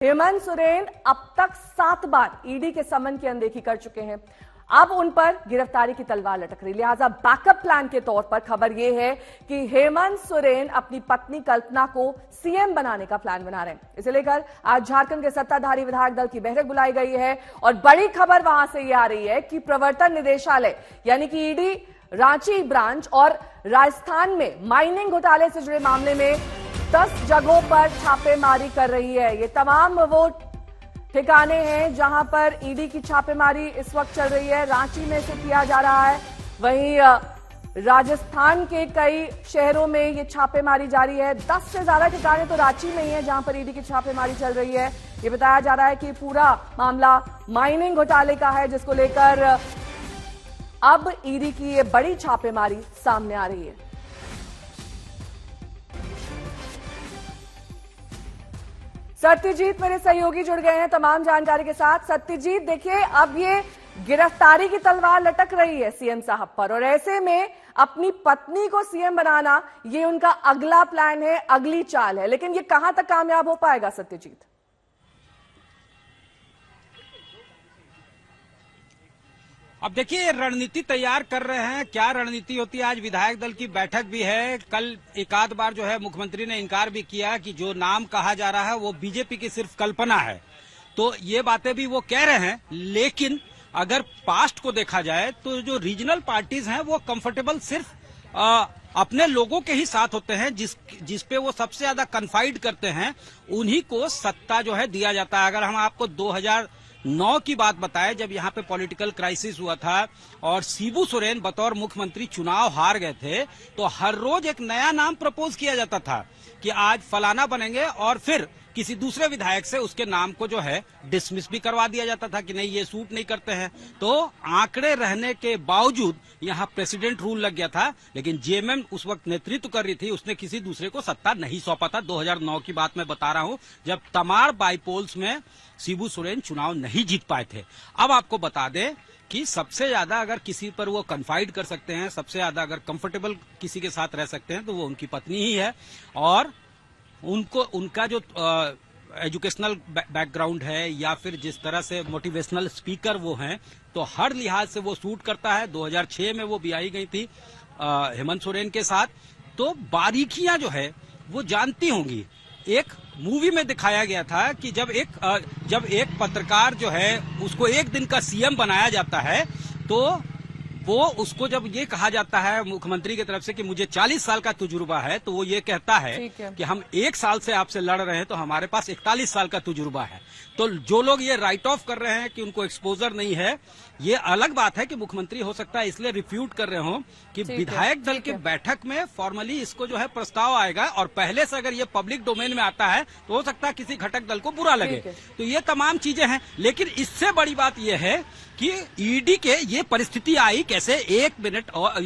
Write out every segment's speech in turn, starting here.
हेमंत सोरेन अब तक 7 बार ईडी के समन की अनदेखी कर चुके हैं। अब उन पर गिरफ्तारी की तलवार लटक रही। लिहाजा बैकअप प्लान के तौर पर खबर यह है कि हेमंत सोरेन अपनी पत्नी कल्पना को सीएम बनाने का प्लान बना रहे हैं। इसे लेकर आज झारखंड के सत्ताधारी विधायक दल की बैठक बुलाई गई है और बड़ी खबर वहां से यह आ रही है कि प्रवर्तन निदेशालय यानी कि ईडी रांची ब्रांच और राजस्थान में माइनिंग घोटाले से जुड़े मामले में 10 जगहों पर छापेमारी कर रही है। ये तमाम वो ठिकाने हैं जहां पर ईडी की छापेमारी इस वक्त चल रही है। रांची में से किया जा रहा है, वहीं राजस्थान के कई शहरों में ये छापेमारी जारी है। 10 से ज्यादा ठिकाने तो रांची में ही है जहां पर ईडी की छापेमारी चल रही है। ये बताया जा रहा है कि पूरा मामला माइनिंग घोटाले का है, जिसको लेकर अब ईडी की ये बड़ी छापेमारी सामने आ रही है। सत्यजीत मेरे सहयोगी जुड़ गए हैं तमाम जानकारी के साथ। सत्यजीत, देखिए अब ये गिरफ्तारी की तलवार लटक रही है सीएम साहब पर, और ऐसे में अपनी पत्नी को सीएम बनाना ये उनका अगला प्लान है, अगली चाल है। लेकिन ये कहां तक कामयाब हो पाएगा सत्यजीत? अब देखिए रणनीति तैयार कर रहे हैं। क्या रणनीति होती है? आज विधायक दल की बैठक भी है। कल एक आध बार जो है मुख्यमंत्री ने इंकार भी किया कि जो नाम कहा जा रहा है वो बीजेपी की सिर्फ कल्पना है। तो ये बातें भी वो कह रहे हैं। लेकिन अगर पास्ट को देखा जाए तो जो रीजनल पार्टीज हैं वो कंफर्टेबल सिर्फ अपने लोगों के ही साथ होते हैं। जिस पे वो सबसे ज्यादा कन्फाइड करते हैं उन्हीं को सत्ता जो है दिया जाता है। अगर हम आपको 2009 की बात बताएं, जब यहाँ पे पॉलिटिकल क्राइसिस हुआ था और शिबू सोरेन बतौर मुख्यमंत्री चुनाव हार गए थे, तो हर रोज एक नया नाम प्रपोज किया जाता था कि आज फलाना बनेंगे, और फिर किसी दूसरे विधायक से उसके नाम को जो है डिसमिस भी करवा दिया जाता था कि नहीं ये सूट नहीं करते हैं। तो आंकड़े रहने के बावजूद यहाँ प्रेसिडेंट रूल लग गया था। लेकिन जेएमएम उस वक्त नेतृत्व कर रही थी, उसने किसी दूसरे को सत्ता नहीं सौंपा था। 2009 की बात मैं बता रहा हूं, जब तमाम बाईपोल्स में शिबू सोरेन चुनाव नहीं जीत पाए थे। अब आपको बता दें कि सबसे ज्यादा अगर किसी पर वो कन्फाइड कर सकते हैं, सबसे ज्यादा अगर कंफर्टेबल किसी के साथ रह सकते हैं, तो वो उनकी पत्नी ही है। और उनको उनका जो एजुकेशनल बैकग्राउंड है या फिर जिस तरह से मोटिवेशनल स्पीकर वो हैं, तो हर लिहाज से वो सूट करता है। 2006 में वो भी आई गई थी हेमंत सोरेन के साथ। तो बारीकियां जो है वो जानती होंगी। एक मूवी में दिखाया गया था कि जब एक पत्रकार जो है उसको एक दिन का सीएम बनाया जाता है, तो वो उसको जब ये कहा जाता है मुख्यमंत्री की तरफ से कि मुझे 40 साल का तजुर्बा है, तो वो ये कहता है कि हम 1 साल से आपसे लड़ रहे हैं, तो हमारे पास 41 साल का तजुर्बा है। तो जो लोग ये राइट ऑफ कर रहे हैं कि उनको एक्सपोजर नहीं है, ये अलग बात है कि मुख्यमंत्री हो सकता है इसलिए रिफ्यूट कर रहे हो कि विधायक दल की बैठक में फॉर्मली इसको जो है प्रस्ताव आएगा, और पहले से अगर ये पब्लिक डोमेन में आता है तो हो सकता है किसी घटक दल को बुरा लगे। तो ये तमाम चीजें हैं। लेकिन इससे बड़ी बात यह है कि ईडी के ये परिस्थिति आई कैसे, एक मिनट, और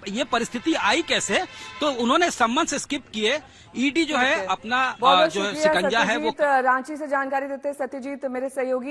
ये परिस्थिति आई कैसे, तो उन्होंने सम्मन से स्किप किए। ईडी जो है अपना जो शिकंजा है वो रांची से जानकारी देते सत्यजीत मेरे सहयोगी।